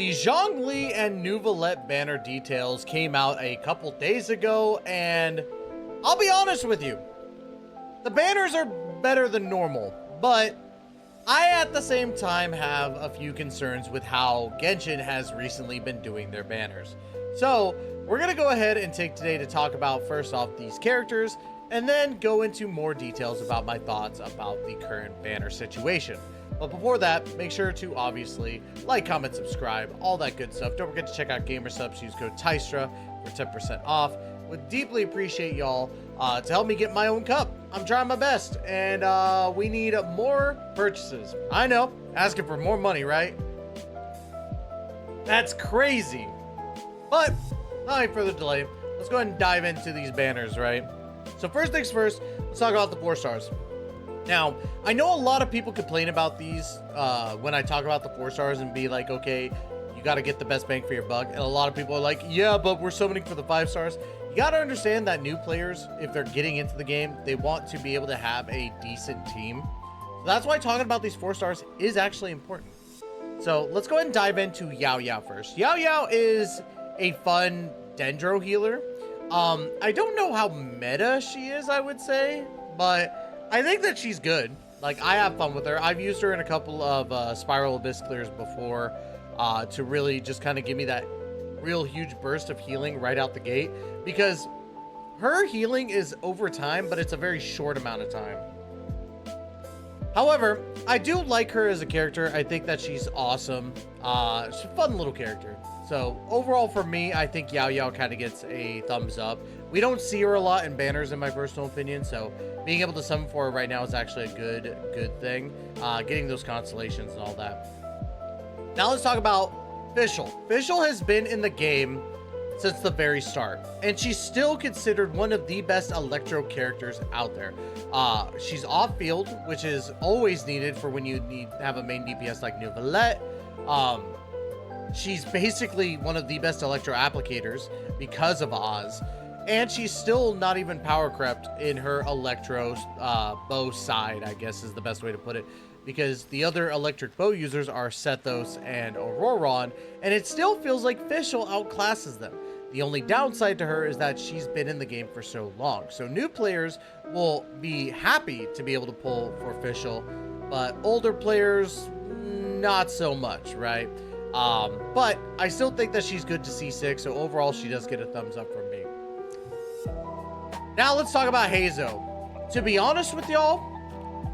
The Zhongli and Neuvillette banner details came out a couple days ago, and I'll be honest with you, the banners are better than normal, but I at the same time have a few concerns with how Genshin has recently been doing their banners. So we're going to go ahead and take today to talk about first off these characters, and then go into more details about my thoughts about the current banner situation. But before that, make sure to obviously like, comment, subscribe, all that good stuff. Don't forget to check out GamerSubs. Use code TYSTRA for 10% off. Would deeply appreciate y'all to help me get my own cup. I'm trying my best, and we need more purchases. I know, asking for more money, right? That's crazy. But not any further delay. Let's go ahead and dive into these banners, right? So first things first, let's talk about the 4 stars. Now, I know a lot of people complain about these when I talk about the 4 stars and be like, okay, you got to get the best bang for your buck. And a lot of people are like, yeah, but we're summoning for the 5 stars. You got to understand that new players, if they're getting into the game, they want to be able to have a decent team. So that's why talking about these 4 stars is actually important. So let's go ahead and dive into Yao Yao first. Yao Yao is a fun Dendro healer. I don't know how meta she is, I would say, but I think that she's good. Like, I have fun with her. I've used her in a couple of Spiral Abyss clears before to really just kind of give me that real huge burst of healing right out the gate, because her healing is over time, but it's a very short amount of time. However, I do like her as a character. I think that she's awesome. She's a fun little character. So overall for me, I think Yao Yao kind of gets a thumbs up. We don't see her a lot in banners in my personal opinion, so being able to summon for her right now is actually a good thing. Getting those constellations and all that. Now let's talk about Fischl. Fischl has been in the game since the very start, and she's still considered one of the best Electro characters out there. She's off field, which is always needed for when you need to have a main DPS like Neuvillette. She's basically one of the best Electro applicators because of Oz, and she's still not even power crept in her Electro bow side, I guess is the best way to put it, because the other electric bow users are Sethos and Auroron, and it still feels like Fischl outclasses them. The only downside to her is that she's been in the game for so long, so new players will be happy to be able to pull for Fischl, but older players, not so much, right? But I still think that she's good to C6, so overall she does get a thumbs up from me. Now let's talk about Hazo. To be honest with y'all,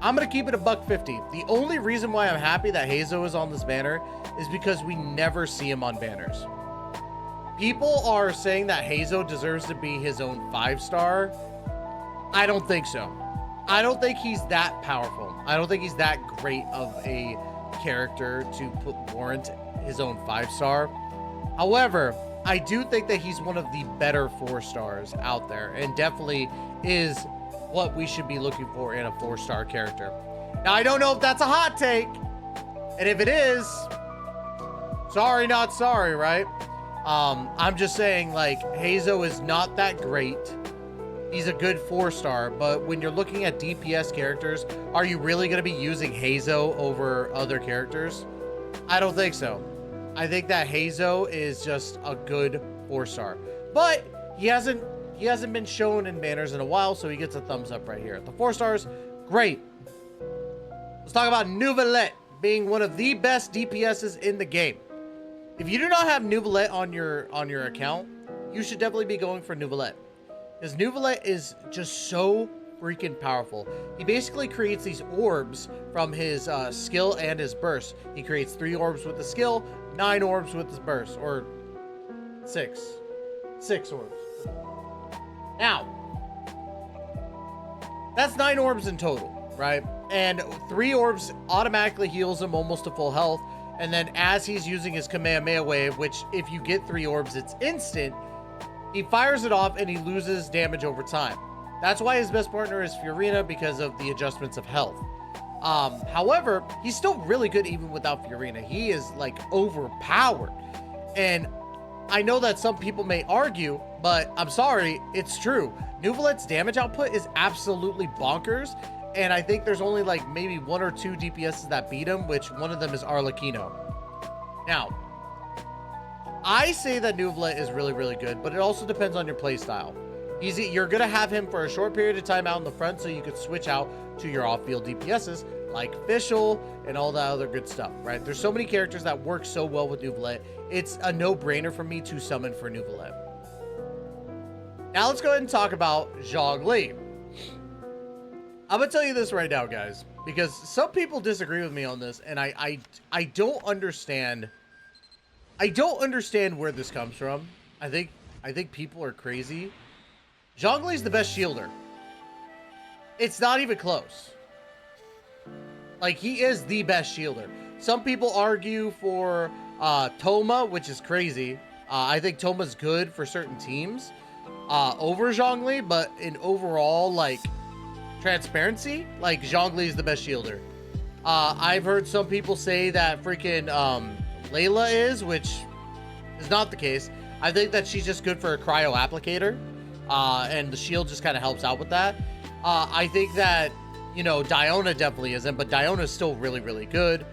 I'm gonna keep it $150. The only reason why I'm happy that Hazo is on this banner is because we never see him on banners. People are saying that Hazo deserves to be his own 5-star. I don't think so. I don't think he's that powerful. I don't think he's that great of a character to warrant his own 5-star. However, I do think that he's one of the better 4 stars out there, and definitely is what we should be looking for in a 4-star character. Now, I don't know if that's a hot take, and if it is, sorry, not sorry, right? I'm just saying, like, Hazo is not that great. He's a good 4-star, but when you're looking at DPS characters, are you really going to be using Hazo over other characters? I don't think so. I think that Hazo is just a good 4-star, but he hasn't been shown in banners in a while, so he gets a thumbs up right here. The 4 stars, great. Let's talk about Neuvillette being one of the best DPSs in the game. If you do not have Neuvillette on your account, you should definitely be going for Neuvillette, because Neuvillette is just so freaking powerful. He basically creates these orbs from his skill and his burst. He creates 3 orbs with the skill, 9 orbs with his burst, or 6 orbs. Now, that's 9 orbs in total, right? And 3 orbs automatically heals him almost to full health. And then as he's using his Kamehameha wave, which if you get 3 orbs, it's instant, he fires it off and he loses damage over time. That's why his best partner is Fiorina, because of the adjustments of health. However, he's still really good even without Fiorina. He is like overpowered. And I know that some people may argue, but I'm sorry, it's true. Neuvillette's damage output is absolutely bonkers, and I think there's only like maybe 1 or 2 DPSs that beat him, which one of them is Arlecchino. Now, I say that Neuvillette is really, really good, but it also depends on your play style. You're going to have him for a short period of time out in the front so you could switch out to your off-field DPSs like Fischl and all that other good stuff, right? There's so many characters that work so well with Neuvillette. It's a no-brainer for me to summon for Neuvillette. Now let's go ahead and talk about Zhongli. I'm going to tell you this right now, guys, because some people disagree with me on this, and I don't understand. I don't understand where this comes from. I think people are crazy. Zhongli's the best shielder. It's not even close. Like, he is the best shielder. Some people argue for Thoma, which is crazy. I think Thoma's good for certain teams over Zhongli, but in overall, like, transparency, like, Zhongli is the best shielder. I've heard some people say that freaking Layla is, which is not the case. I think that she's just good for a cryo applicator, and the shield just kind of helps out with that. I think that, you know, Diona definitely isn't, but Diona is still really, really good.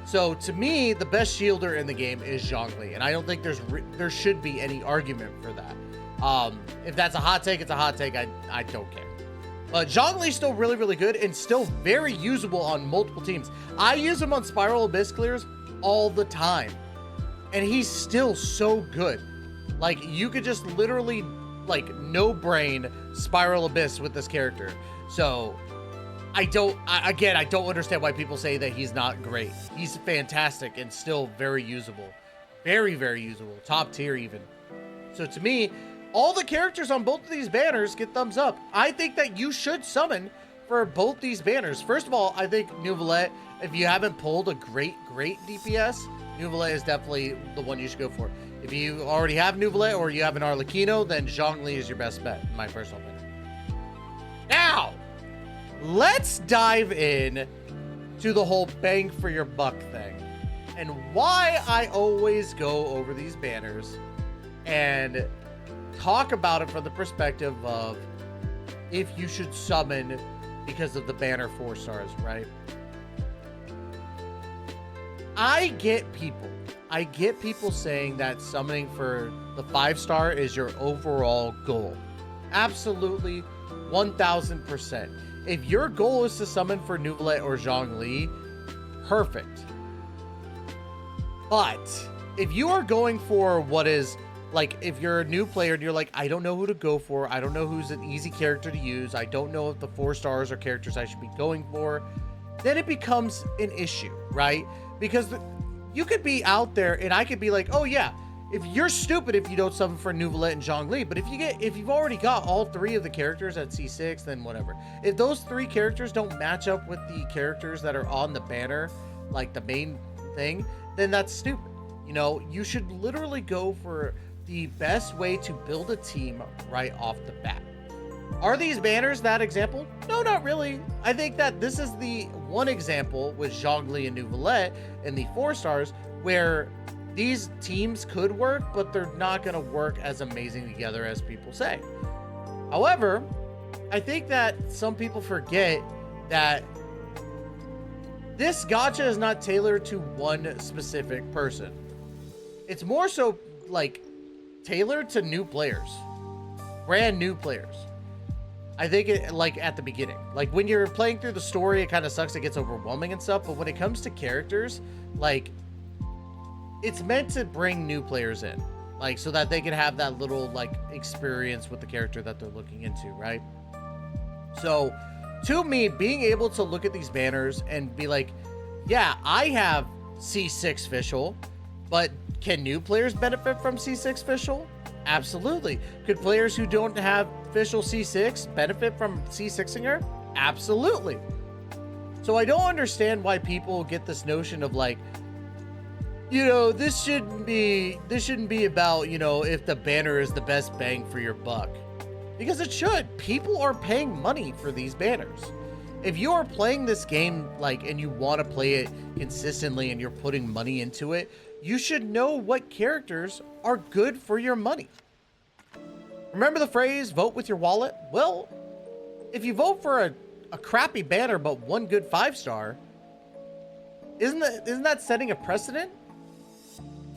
So to me, the best shielder in the game is Zhongli, and I don't think there should be any argument for that. If that's a hot take, it's a hot take. I don't care. But Zhongli's still really, really good and still very usable on multiple teams. I use him on Spiral Abyss clears all the time, and he's still so good. Like, you could just literally, like, no brain Spiral Abyss with this character. So I don't understand why people say that he's not great. He's fantastic and still very usable. Very, very usable. Top tier even. So to me, all the characters on both of these banners get thumbs up. I think that you should summon for both these banners. First of all, I think Neuvillette, if you haven't pulled a great DPS, Neuvillette is definitely the one you should go for. If you already have Neuvillette or you have an Arlecchino, then Zhongli is your best bet, in my personal opinion. Now, let's dive in to the whole bang for your buck thing and why I always go over these banners and talk about it from the perspective of if you should summon because of the banner 4 stars, right? I get people saying that summoning for the 5-star is your overall goal. Absolutely, 1000%. If your goal is to summon for Neuvillette or Zhongli, perfect. But if you are going for what is, like, if you're a new player and you're like, I don't know who to go for, I don't know who's an easy character to use, I don't know if the 4 stars are characters I should be going for, then it becomes an issue, right? Because you could be out there and I could be like, oh yeah, if you're stupid if you don't summon for Neuvillette and Zhongli, but if you've already got all 3 of the characters at C6, then whatever. If those 3 characters don't match up with the characters that are on the banner, like the main thing, then that's stupid. You know, you should literally go for the best way to build a team right off the bat. Are these banners that example? No, not really. I think that this is the one example with Zhongli and Neuvillette and the 4 stars where these teams could work, but they're not going to work as amazing together as people say. However, I think that some people forget that this gacha is not tailored to one specific person. It's more so like tailored to new players, brand new players. I think it, like at the beginning, like when you're playing through the story, it kind of sucks. It gets overwhelming and stuff. But when it comes to characters, like it's meant to bring new players in, like so that they can have that little like experience with the character that they're looking into, right? So to me, being able to look at these banners and be like, yeah, I have C6 Fischl, but can new players benefit from C6 Fischl? Absolutely. Could players who don't have Fischl C6 benefit from C6ing her? Absolutely. So I don't understand why people get this notion of like, you know, this shouldn't be about, you know, if the banner is the best bang for your buck. Because it should. People are paying money for these banners. If you are playing this game like and you want to play it consistently and you're putting money into it, you should know what characters are good for your money. Remember the phrase, vote with your wallet? Well, if you vote for a crappy banner but one good 5-star, isn't that setting a precedent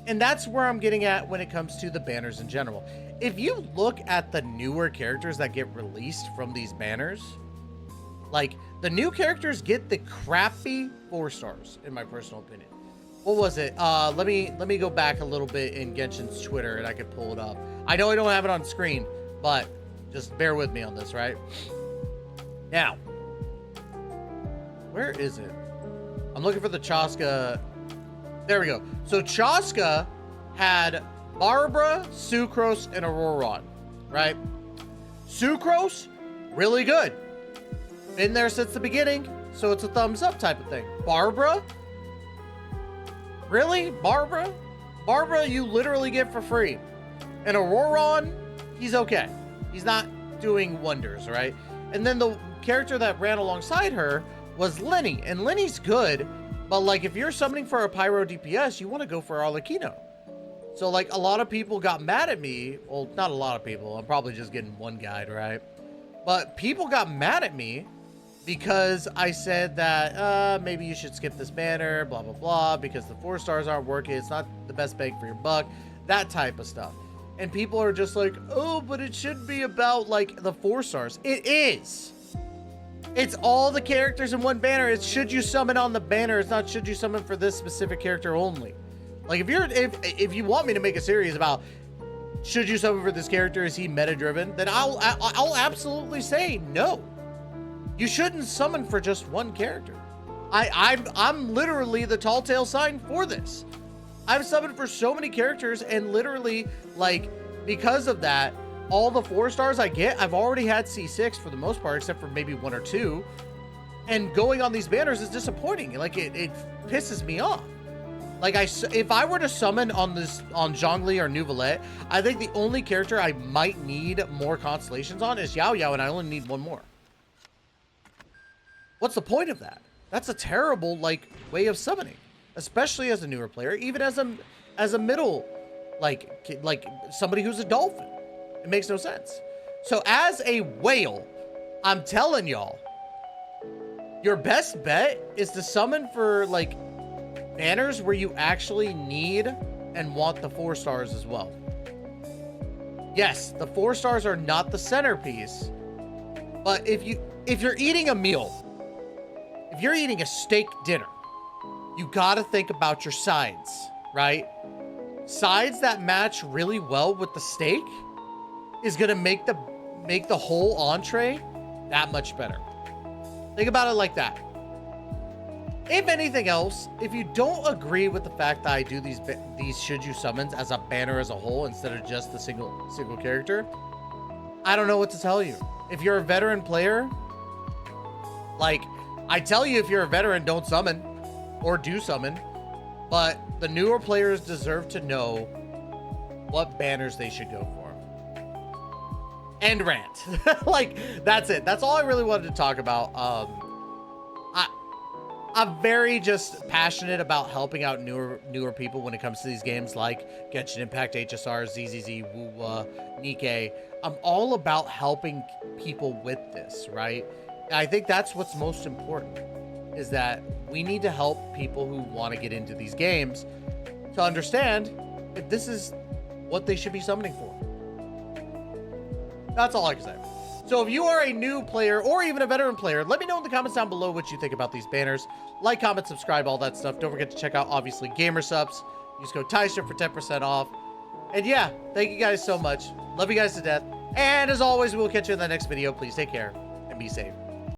And that's where I'm getting at when it comes to the banners in general. If you look at the newer characters that get released from these banners, like, the new characters get the crappy 4 stars, in my personal opinion. What was it? Let me go back a little bit in Genshin's Twitter, and I could pull it up. I know I don't have it on screen, but just bear with me on this, right? Now, where is it? I'm looking for the Chaska. There we go. So Chaska had Barbara, Sucrose, and Auroron, right? Sucrose, really good. Been there since the beginning, so it's a thumbs up type of thing. Barbara? Really? Barbara? Barbara, you literally get for free. And Auroron, he's okay. He's not doing wonders, right? And then the character that ran alongside her was Lenny. And Lenny's good, but like if you're summoning for a Pyro DPS, you want to go for Arlecchino. So like a lot of people got mad at me. Well, not a lot of people. I'm probably just getting one guide, right? But people got mad at me because I said that maybe you should skip this banner, blah, blah, blah, because the 4 stars aren't working. It's not the best bang for your buck, that type of stuff. And people are just like, oh, but it should be about like the 4 stars. It is. It's all the characters in one banner. It's should you summon on the banner. It's not should you summon for this specific character only. Like if you want me to make a series about should you summon for this character, is he meta driven, then I'll absolutely say no. You shouldn't summon for just one character. I'm literally the tall tale sign for this. I've summoned for so many characters, and literally, like, because of that, all the 4 stars I get, I've already had C6 for the most part, except for maybe 1 or 2. And going on these banners is disappointing. Like, it pisses me off. Like, if I were to summon on Zhongli or Neuvillette, I think the only character I might need more constellations on is Yao Yao, and I only need 1 more. What's the point of that? That's a terrible, like, way of summoning, especially as a newer player, even as a middle, like somebody who's a dolphin. It makes no sense. So as a whale, I'm telling y'all, your best bet is to summon for like banners where you actually need and want the 4 stars as well. Yes, the 4 stars are not the centerpiece, but if you're eating a meal, if you're eating a steak dinner, you gotta think about your sides, right? Sides that match really well with the steak is gonna make the whole entree that much better. Think about it like that. If anything else, if you don't agree with the fact that I do these should you summons as a banner as a whole instead of just the single character, I don't know what to tell you. If you're a veteran player, like, I tell you, if you're a veteran, don't summon or do summon, but the newer players deserve to know what banners they should go for. End rant. Like, that's it. That's all I really wanted to talk about. I'm very just passionate about helping out newer people when it comes to these games like Genshin Impact, HSR, ZZZ, WooWa, Nikke. I'm all about helping people with this, right? And I think that's what's most important, is that we need to help people who want to get into these games to understand if this is what they should be summoning for. That's all I can say. So if you are a new player or even a veteran player, let me know in the comments down below what you think about these banners. Like, comment, subscribe, all that stuff. Don't forget to check out, obviously, Gamer Subs. Use code TYSHIP for 10% off. And yeah, thank you guys so much. Love you guys to death. And as always, we'll catch you in the next video. Please take care and be safe.